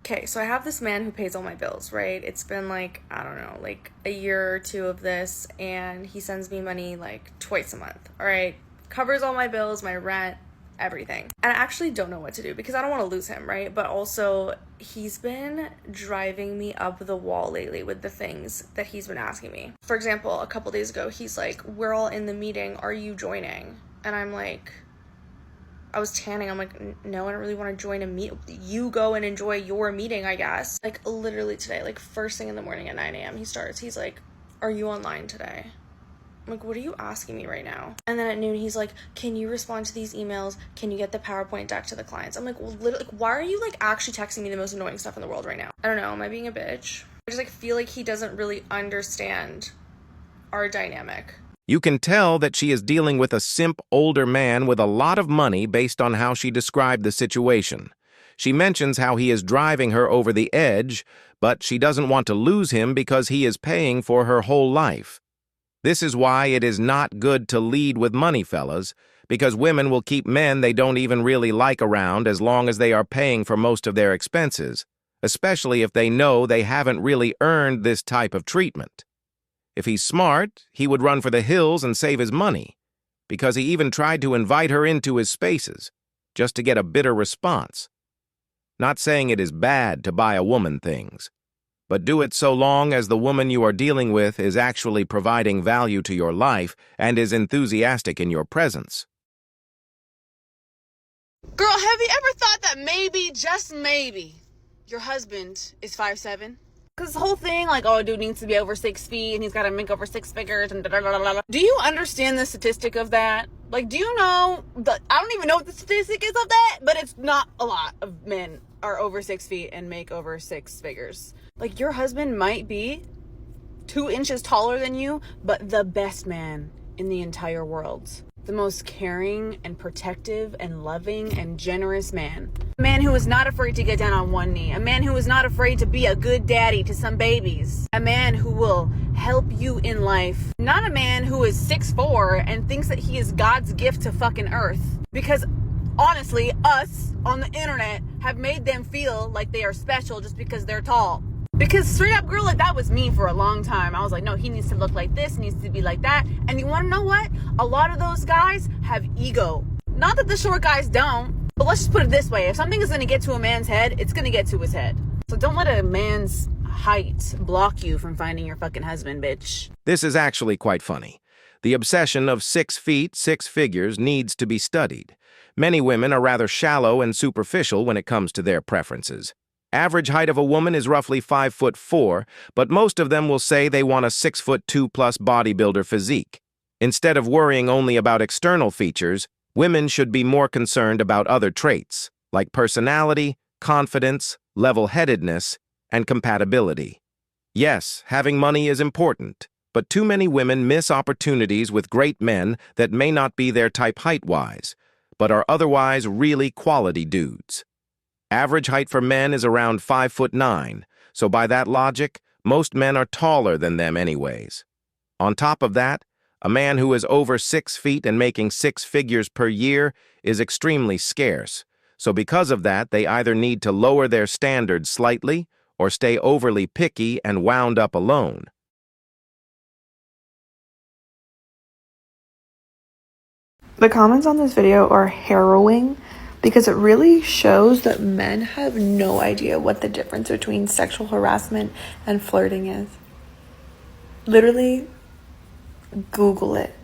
Okay, so I have this man who pays all my bills, right? It's been like, I don't know, like a year or two of this, and he sends me money like twice a month, all right? Covers all my bills, my rent, everything. And I actually don't know what to do because I don't want to lose him, right? But also, he's been driving me up the wall lately with the things that he's been asking me. For example, a couple days ago, he's like, we're all in the meeting, are you joining? And I'm like, I was tanning. I'm like, no, I don't really want to join a meet. You go and enjoy your meeting, I guess. Like, literally today, like, first thing in the morning at 9 a.m., he starts. He's like, are you online today? I'm like, what are you asking me right now? And then at noon, he's like, can you respond to these emails? Can you get the PowerPoint deck to the clients? I'm like, well, literally, like, why are you, like, actually texting me the most annoying stuff in the world right now? I don't know. Am I being a bitch? I just, like, feel like he doesn't really understand our dynamic. You can tell that she is dealing with a simp older man with a lot of money based on how she described the situation. She mentions how he is driving her over the edge, but she doesn't want to lose him because he is paying for her whole life. This is why it is not good to lead with money, fellas, because women will keep men they don't even really like around as long as they are paying for most of their expenses, especially if they know they haven't really earned this type of treatment. If he's smart, he would run for the hills and save his money, because he even tried to invite her into his spaces, just to get a bitter response. Not saying it is bad to buy a woman things, but do it so long as the woman you are dealing with is actually providing value to your life and is enthusiastic in your presence. Girl, have you ever thought that maybe, just maybe, your husband is 5'7"? Because this whole thing, like, oh, dude needs to be over 6 feet and he's got to make over 6 figures and da-da-da-da-da. Do you understand the statistic of that? Like, do you know, I don't even know what the statistic is of that, but it's not a lot of men are over 6 feet and make over 6 figures. Like, your husband might be 2 inches taller than you, but the best man in the entire world. The most caring and protective and loving and generous man. A man who is not afraid to get down on one knee. A man who is not afraid to be a good daddy to some babies. A man who will help you in life. Not a man who is 6'4" and thinks that he is God's gift to fucking earth. Because honestly, us on the internet have made them feel like they are special just because they're tall. Because straight up, girl, like, that was me for a long time. I was like, no, he needs to look like this, needs to be like that. And you want to know what? A lot of those guys have ego. Not that the short guys don't, but let's just put it this way. If something is going to get to a man's head, it's going to get to his head. So don't let a man's height block you from finding your fucking husband, bitch. This is actually quite funny. The obsession of 6 feet, 6 figures needs to be studied. Many women are rather shallow and superficial when it comes to their preferences. Average height of a woman is roughly 5'4", but most of them will say they want a 6'2+ bodybuilder physique. Instead of worrying only about external features, women should be more concerned about other traits, like personality, confidence, level-headedness, and compatibility. Yes, having money is important, but too many women miss opportunities with great men that may not be their type height-wise, but are otherwise really quality dudes. Average height for men is around 5'9", so by that logic, most men are taller than them anyways. On top of that, a man who is over 6 feet and making 6 figures per year is extremely scarce, so because of that, they either need to lower their standards slightly or stay overly picky and wound up alone. The comments on this video are harrowing because it really shows that men have no idea what the difference between sexual harassment and flirting is. Literally, Google it.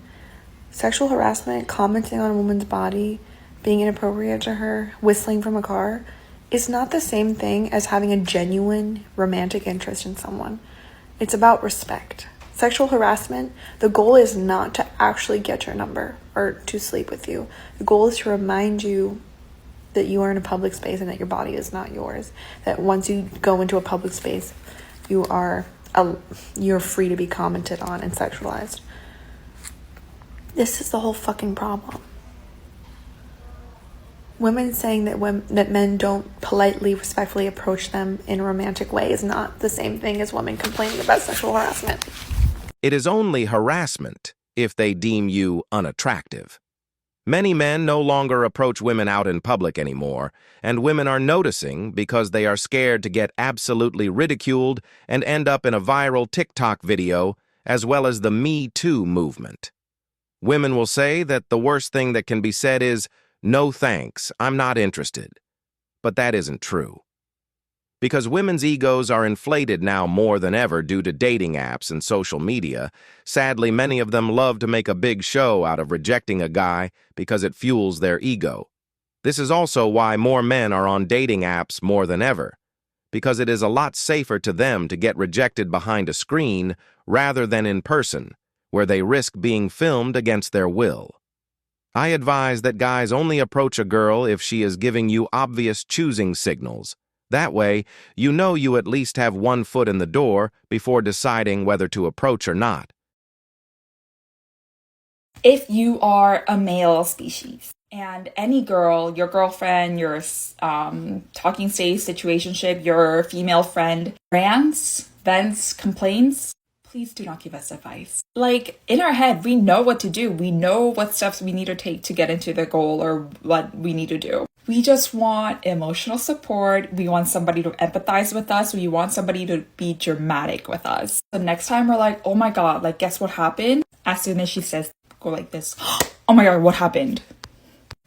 Sexual harassment, commenting on a woman's body, being inappropriate to her, whistling from a car, is not the same thing as having a genuine romantic interest in someone. It's about respect. Sexual harassment, the goal is not to actually get your number or to sleep with you. The goal is to remind you that you are in a public space and that your body is not yours. That once you go into a public space, you're free to be commented on and sexualized. This is the whole fucking problem. Women saying that men don't politely, respectfully approach them in a romantic way is not the same thing as women complaining about sexual harassment. It is only harassment if they deem you unattractive. Many men no longer approach women out in public anymore, and women are noticing because they are scared to get absolutely ridiculed and end up in a viral TikTok video, as well as the Me Too movement. Women will say that the worst thing that can be said is, "No thanks, I'm not interested." But that isn't true. Because women's egos are inflated now more than ever due to dating apps and social media, sadly many of them love to make a big show out of rejecting a guy because it fuels their ego. This is also why more men are on dating apps more than ever, because it is a lot safer to them to get rejected behind a screen rather than in person, where they risk being filmed against their will. I advise that guys only approach a girl if she is giving you obvious choosing signals. That way, you know you at least have one foot in the door before deciding whether to approach or not. If you are a male species and any girl, your girlfriend, your talking stage, situationship, your female friend, rants, vents, complaints, please do not give us advice. Like, in our head, we know what to do. We know what steps we need to take to get into the goal or what we need to do. We just want emotional support. We want somebody to empathize with us. We want somebody to be dramatic with us. The next time we're like, oh my God, like, guess what happened? As soon as she says, go like this, oh my God, what happened?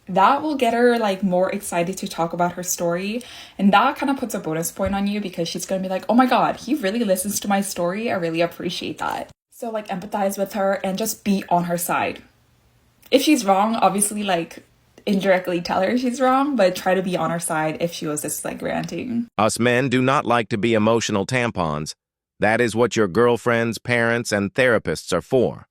That will get her like more excited to talk about her story. And that kind of puts a bonus point on you because she's going to be like, oh my God, he really listens to my story. I really appreciate that. So like empathize with her and just be on her side. If she's wrong, obviously like indirectly tell her she's wrong, but try to be on her side if she was just like ranting. Us men do not like to be emotional tampons. That is what your girlfriends, parents, and therapists are for.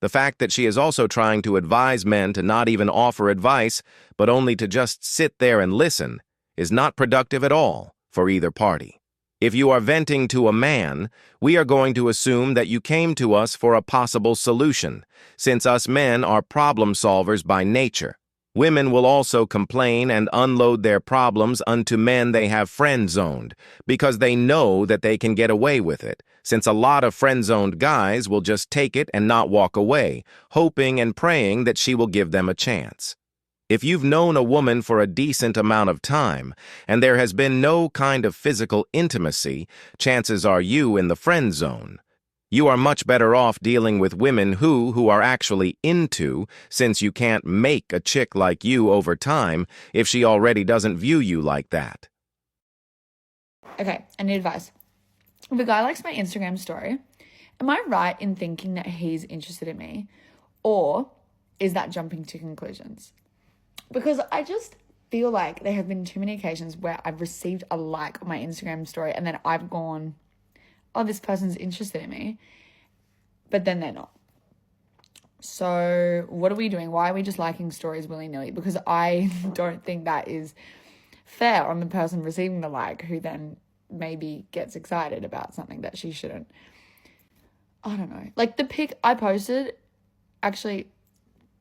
The fact that she is also trying to advise men to not even offer advice, but only to just sit there and listen, is not productive at all for either party. If you are venting to a man, we are going to assume that you came to us for a possible solution, since us men are problem solvers by nature. Women will also complain and unload their problems unto men they have friend-zoned, because they know that they can get away with it, since a lot of friend-zoned guys will just take it and not walk away, hoping and praying that she will give them a chance. If you've known a woman for a decent amount of time, and there has been no kind of physical intimacy, chances are you in the friend zone. You are much better off dealing with women who are actually into, since you can't make a chick like you over time if she already doesn't view you like that. Okay, I need advice. If a guy likes my Instagram story, am I right in thinking that he's interested in me? Or is that jumping to conclusions? Because I just feel like there have been too many occasions where I've received a like on my Instagram story and then I've gone, oh, this person's interested in me, but then they're not. So what are we doing? Why are we just liking stories willy-nilly? Because I don't think that is fair on the person receiving the like, who then maybe gets excited about something that she shouldn't. I don't know. Like the pic I posted, actually,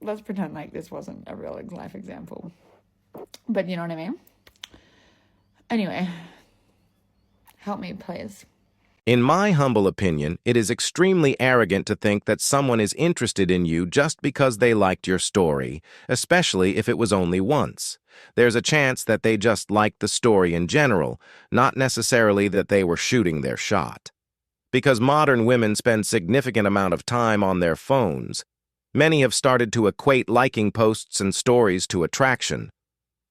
let's pretend like this wasn't a real life example, but you know what I mean? Anyway, help me, please. In my humble opinion, it is extremely arrogant to think that someone is interested in you just because they liked your story, especially if it was only once. There's a chance that they just liked the story in general, not necessarily that they were shooting their shot. Because modern women spend significant amount of time on their phones, many have started to equate liking posts and stories to attraction.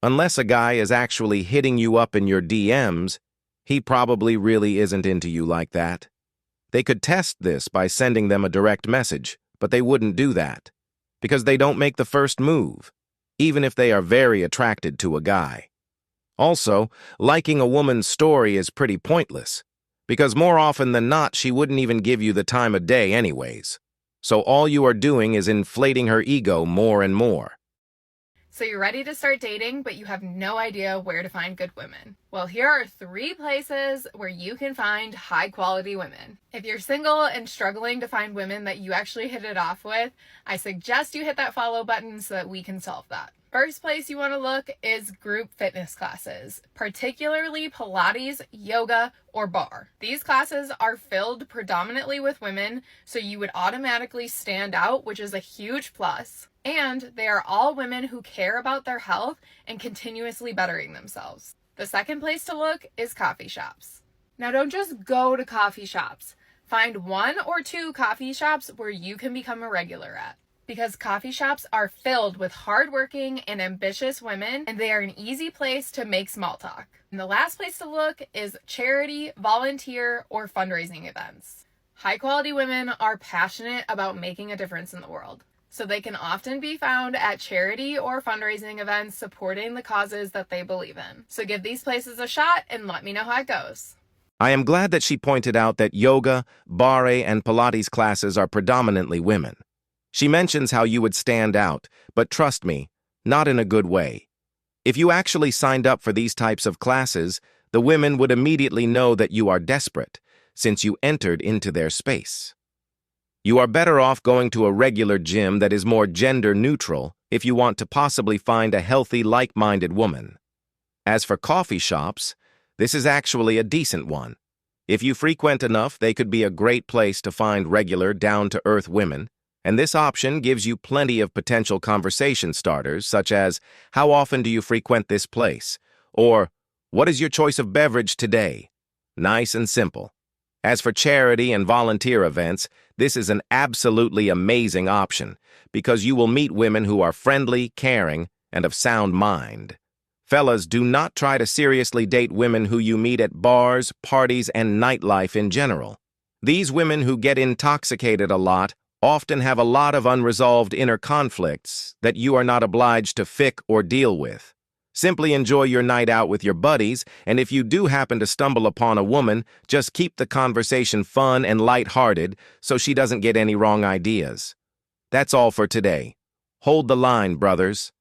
Unless a guy is actually hitting you up in your DMs, he probably really isn't into you like that. They could test this by sending them a direct message, but they wouldn't do that, because they don't make the first move, even if they are very attracted to a guy. Also, liking a woman's story is pretty pointless, because more often than not, she wouldn't even give you the time of day anyways. So all you are doing is inflating her ego more and more. So you're ready to start dating, but you have no idea where to find good women. Well, here are 3 places where you can find high quality women. If you're single and struggling to find women that you actually hit it off with, I suggest you hit that follow button so that we can solve that. First place you want to look is group fitness classes, particularly Pilates, yoga, or bar. These classes are filled predominantly with women, so you would automatically stand out, which is a huge plus. And they are all women who care about their health and continuously bettering themselves. The second place to look is coffee shops. Now, don't just go to coffee shops. Find 1 or 2 coffee shops where you can become a regular at. Because coffee shops are filled with hardworking and ambitious women, and they are an easy place to make small talk. And the last place to look is charity, volunteer, or fundraising events. High quality women are passionate about making a difference in the world, so they can often be found at charity or fundraising events supporting the causes that they believe in. So give these places a shot and let me know how it goes. I am glad that she pointed out that yoga, barre, and Pilates classes are predominantly women. She mentions how you would stand out, but trust me, not in a good way. If you actually signed up for these types of classes, the women would immediately know that you are desperate, since you entered into their space. You are better off going to a regular gym that is more gender neutral if you want to possibly find a healthy, like-minded woman. As for coffee shops, this is actually a decent one. If you frequent enough, they could be a great place to find regular, down-to-earth women, and this option gives you plenty of potential conversation starters, such as, how often do you frequent this place? Or, what is your choice of beverage today? Nice and simple. As for charity and volunteer events, this is an absolutely amazing option because you will meet women who are friendly, caring, and of sound mind. Fellas, do not try to seriously date women who you meet at bars, parties, and nightlife in general. These women who get intoxicated a lot often have a lot of unresolved inner conflicts that you are not obliged to fix or deal with. Simply enjoy your night out with your buddies, and if you do happen to stumble upon a woman, just keep the conversation fun and lighthearted so she doesn't get any wrong ideas. That's all for today. Hold the line, brothers.